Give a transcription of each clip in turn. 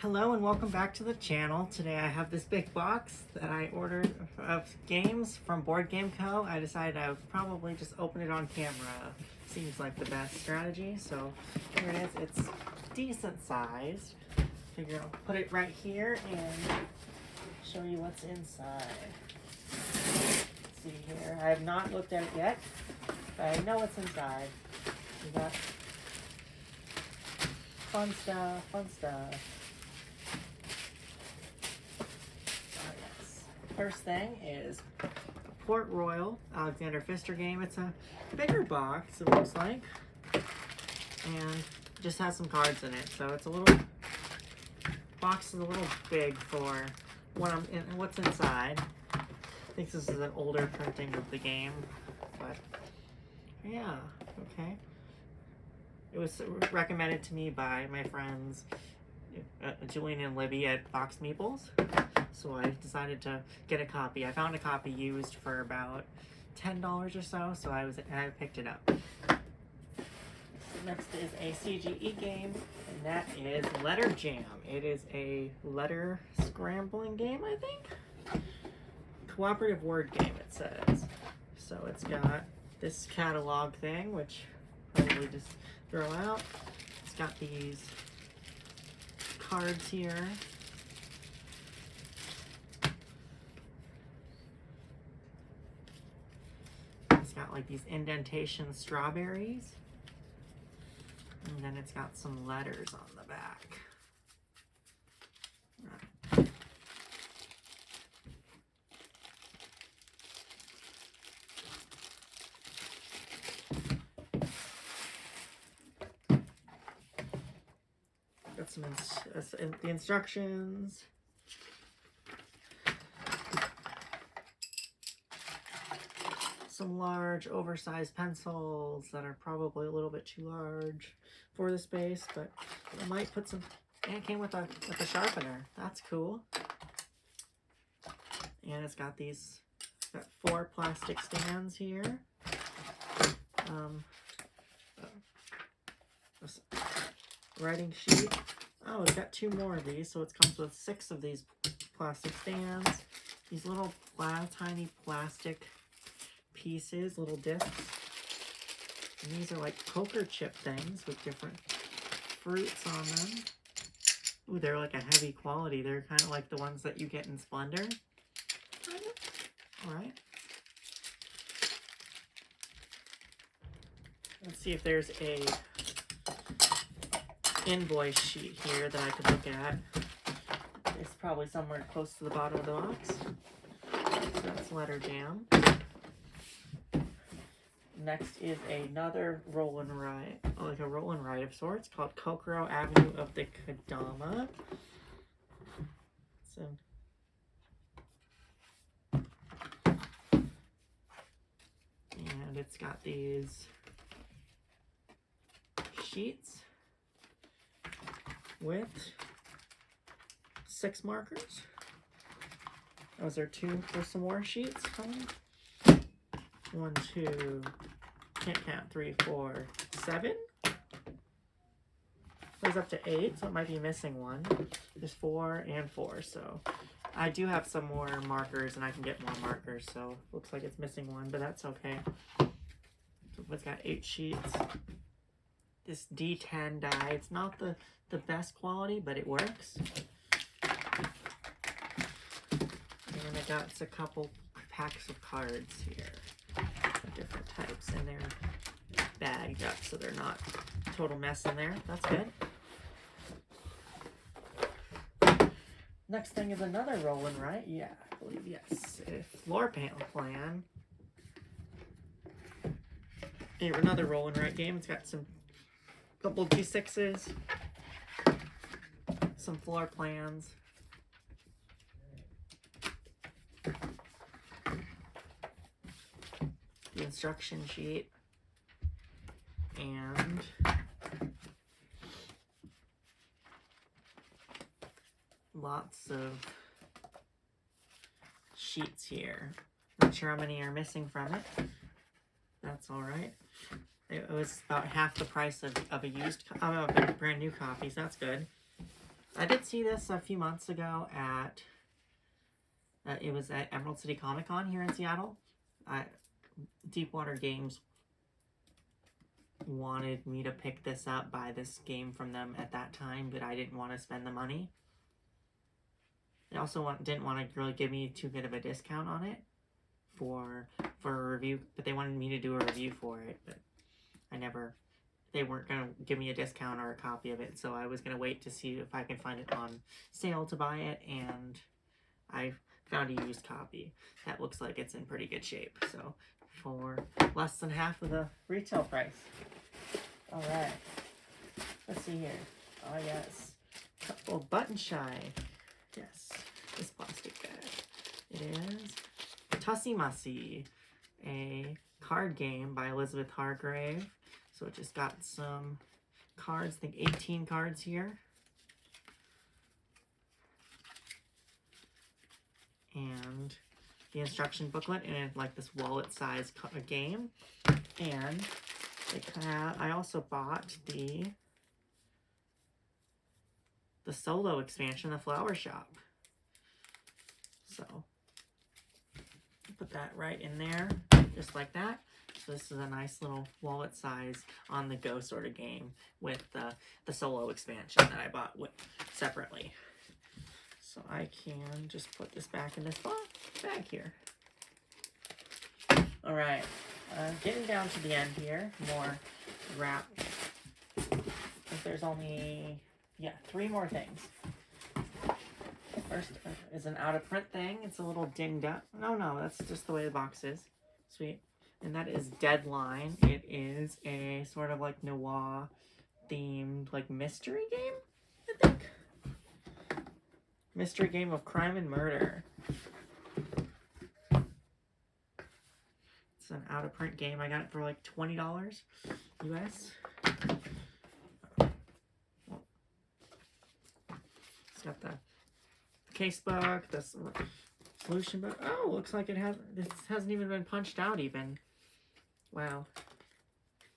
Hello and welcome back to the channel. Today I have this big box that I ordered of games from BoardGameCo. I decided I would probably just open it on camera. Seems like the best strategy. So here it is. It's decent sized. Figure I'll put it right here and show you what's inside. Let's see here. I have not looked at it yet, but I know what's inside. We got fun stuff. First thing is Port Royal Alexander Pfister game. It's a bigger box, it looks like, and just has some cards in it. So it's a little box is a little big for what's inside. I think this is an older printing of the game, but yeah, okay. It was recommended to me by my friends Julian and Libby at Box Meeples. So I decided to get a copy. I found a copy used for about $10 or so I picked it up. Next is a CGE game, and that is Letter Jam. It is a letter scrambling game, I think? Cooperative word game, it says. So it's got this catalog thing, which probably just throw out. It's got these cards here. It's got like these indentation strawberries, and then it's got some letters on the back. Got some the instructions. Some large, oversized pencils that are probably a little bit too large for the space, but I might put some. And it came with a sharpener. That's cool. And it's got these. Got 4 plastic stands here. Writing sheet. Oh, it's got 2 more of these, so it comes with 6 of these plastic stands. These little tiny plastic pieces, little discs. And these are like poker chip things with different fruits on them. Ooh, they're like a heavy quality. They're kind of like the ones that you get in Splendor. Alright. Let's see if there's a invoice sheet here that I could look at. It's probably somewhere close to the bottom of the box. So that's Letter Jam. Next is another roll and write, like a roll and write of sorts, called Kokoro Avenue of the Kadama. So, and it's got these sheets with 6 markers. Oh, is there 2 for some more sheets coming? 1, 2, can't count, 3, 4, 7. There's up to 8, so it might be missing 1. There's 4 and 4, so I do have some more markers and I can get more markers, so looks like it's missing 1, but that's okay. So it's got 8 sheets. This D10 die, it's not the best quality, but it works. And I got a couple packs of cards here. Different types, and they're bagged up so they're not a total mess in there. That's good. Next thing is another roll and write. Yeah, I believe yes. A floor plan. Here, another roll and write game. It's got some couple D6s, some floor plans. The instruction sheet, and lots of sheets here. Not sure how many are missing from it. That's all right. It was about half the price of a brand new copy, so that's good. I did see this a few months ago at, it was at Emerald City Comic Con here in Seattle. Deepwater Games wanted me to pick this up, buy this game from them at that time, but I didn't want to spend the money. They also didn't want to really give me too good of a discount on it for a review, but they wanted me to do a review for it, but they weren't going to give me a discount or a copy of it, so I was going to wait to see if I could find it on sale to buy it, and I found a used copy that looks like it's in pretty good shape, so for less than half of the retail price. Alright, let's see here. Oh yes, oh, Button Shy. Yes, this plastic bag. It is Tussy Mussy, a card game by Elizabeth Hargrave. So it just got some cards, I think 18 cards here. And the instruction booklet, and it's like this wallet-sized game. And I also bought the solo expansion, the Flower Shop. So put that right in there, just like that. So this is a nice little wallet size on the go sort of game with the solo expansion that I bought separately. So I can just put this back in this bag here. All right, getting down to the end here, more wrap. I think there's only, 3 more things. First is an out of print thing. It's a little dinged up. No, that's just the way the box is. Sweet. And that is Deadline. It is a sort of like noir themed like mystery game, I think. Mystery game of crime and murder. It's an out of print game. I got it for like $20 US. It's got the case book, the solution book. Oh, looks like this hasn't even been punched out even. Wow.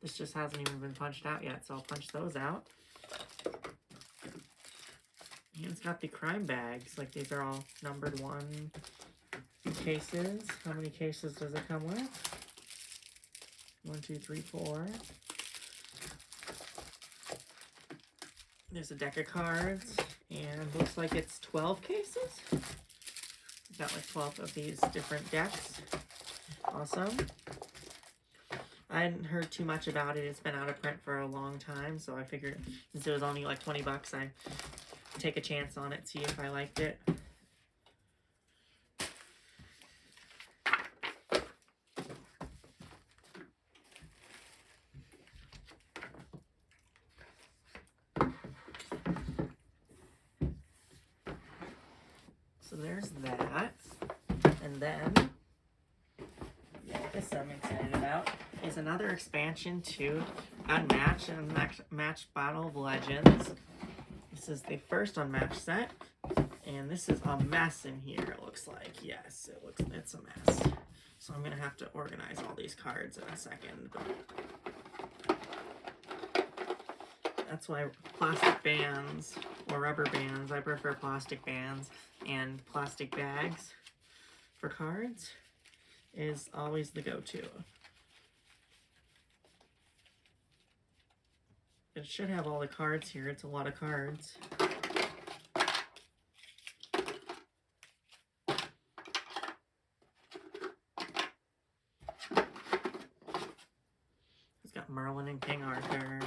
This just hasn't even been punched out yet, so I'll punch those out. And it's got the crime bags. Like, these are all numbered 1 cases. How many cases does it come with? 1, 2, 3, 4. There's a deck of cards, and looks like it's 12 cases. Got like 12 of these different decks. Awesome. I hadn't heard too much about it. It's been out of print for a long time, so I figured since it was only like 20 bucks, I'd take a chance on it, see if I liked it. So there's that. And then, this I'm excited about, is another expansion to Unmatched and Matched Battle of Legends. This is the first Unmatched set, and this is a mess in here, it looks like. Yes, it's a mess. So I'm gonna have to organize all these cards in a second. That's why plastic bands or rubber bands, I prefer plastic bands and plastic bags for cards is always the go-to. It should have all the cards here. It's a lot of cards. It's got Merlin and King Arthur.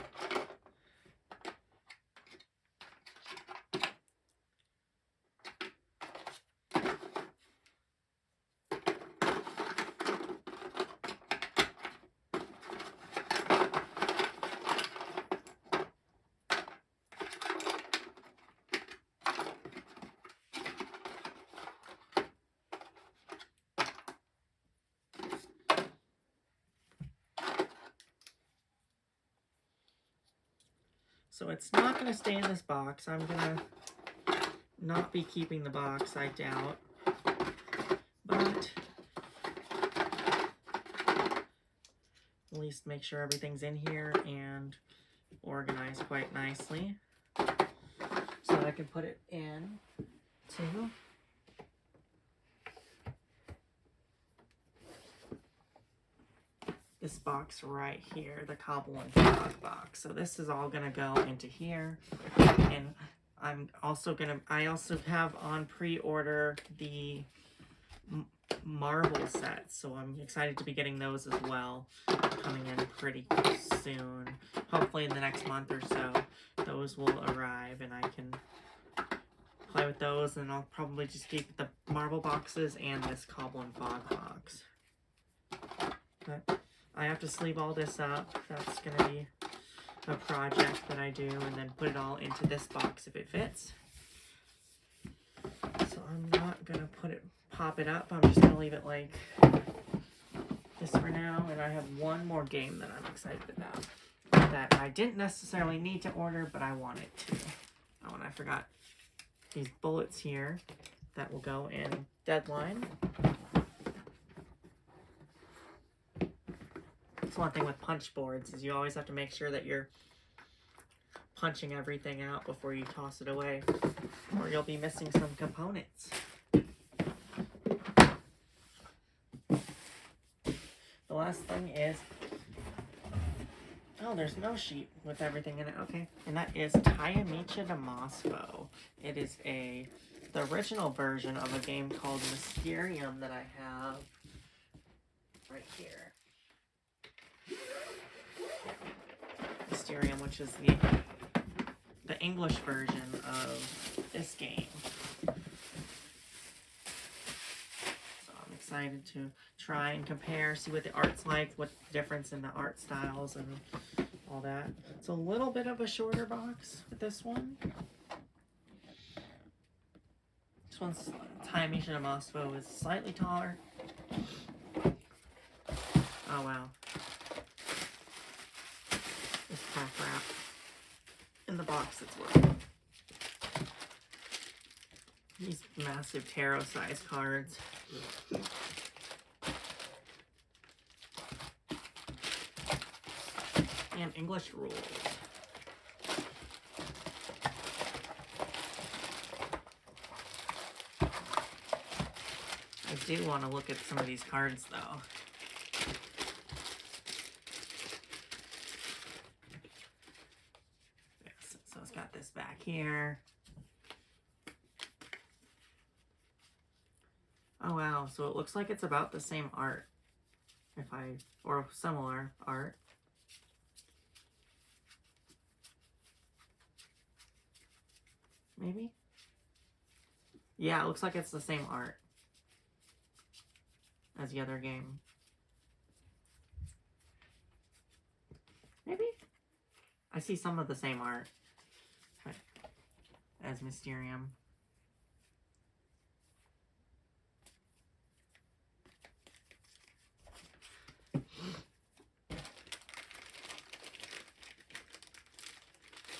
So it's not going to stay in this box. I'm going to not be keeping the box, I doubt. But at least make sure everything's in here and organized quite nicely. So I can put it in to this box right here, the Cobble and Frog box. So this is all gonna go into here, and I also have on pre-order the marble sets, so I'm excited to be getting those as well, coming in pretty soon. Hopefully in the next month or so, those will arrive and I can play with those, and I'll probably just keep the marble boxes and this Cobble and Fog box. But I have to sleeve all this up. That's gonna be a project that I do, and then put it all into this box if it fits. So I'm not gonna pop it up. I'm just gonna leave it like this for now. And I have one more game that I'm excited about that I didn't necessarily need to order, but I wanted to. Oh, and I forgot these bullets here that will go in Deadline. That's one thing with punch boards, is you always have to make sure that you're punching everything out before you toss it away, or you'll be missing some components. The last thing is, oh, there's no sheet with everything in it. Okay, and that is Taimichi the Mosfo. It is the original version of a game called Mysterium that I have right here. Mysterium, which is the English version of this game. So I'm excited to try and compare, see what the art's like, what the difference in the art styles and all that. It's a little bit of a shorter box with this one. This one's Taimichi the Mosfo is slightly taller. Oh wow. This pack wrap in the box it's working. These massive tarot size cards. And English rules. I do want to look at some of these cards though. Yes, so it's got this back here. Oh wow, so it looks like it's about the same art, or similar art. Maybe? Yeah, it looks like it's the same art as the other game. Maybe? I see some of the same art as Mysterium.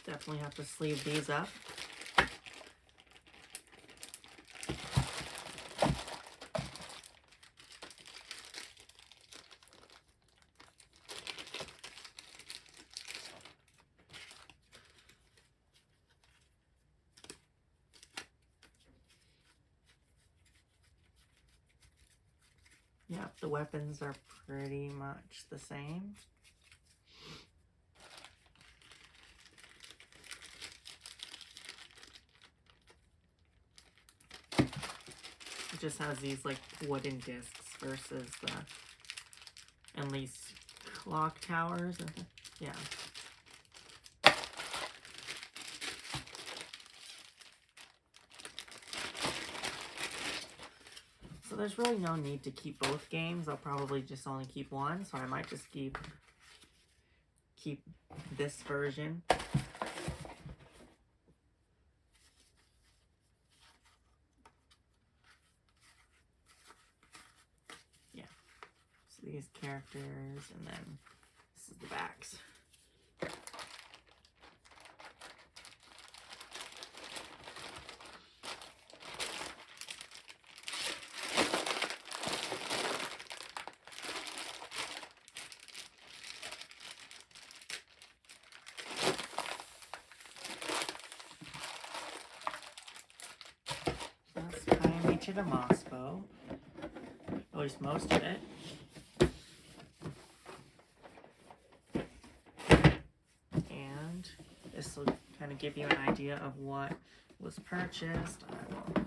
Definitely have to sleeve these up. Yep, the weapons are pretty much the same. It just has these like wooden discs versus the and these clock towers. Yeah. So there's really no need to keep both games. I'll probably just only keep one, so I might just keep this version. Yeah. So these characters, and then this is the backs. Taimichi the Mosfo. At least most of it. And this will kind of give you an idea of what was purchased. I will.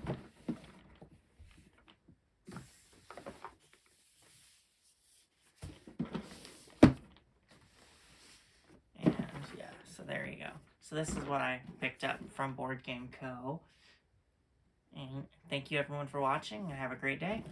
And yeah, so there you go. So this is what I picked up from BoardGameCo. And thank you everyone for watching, and have a great day.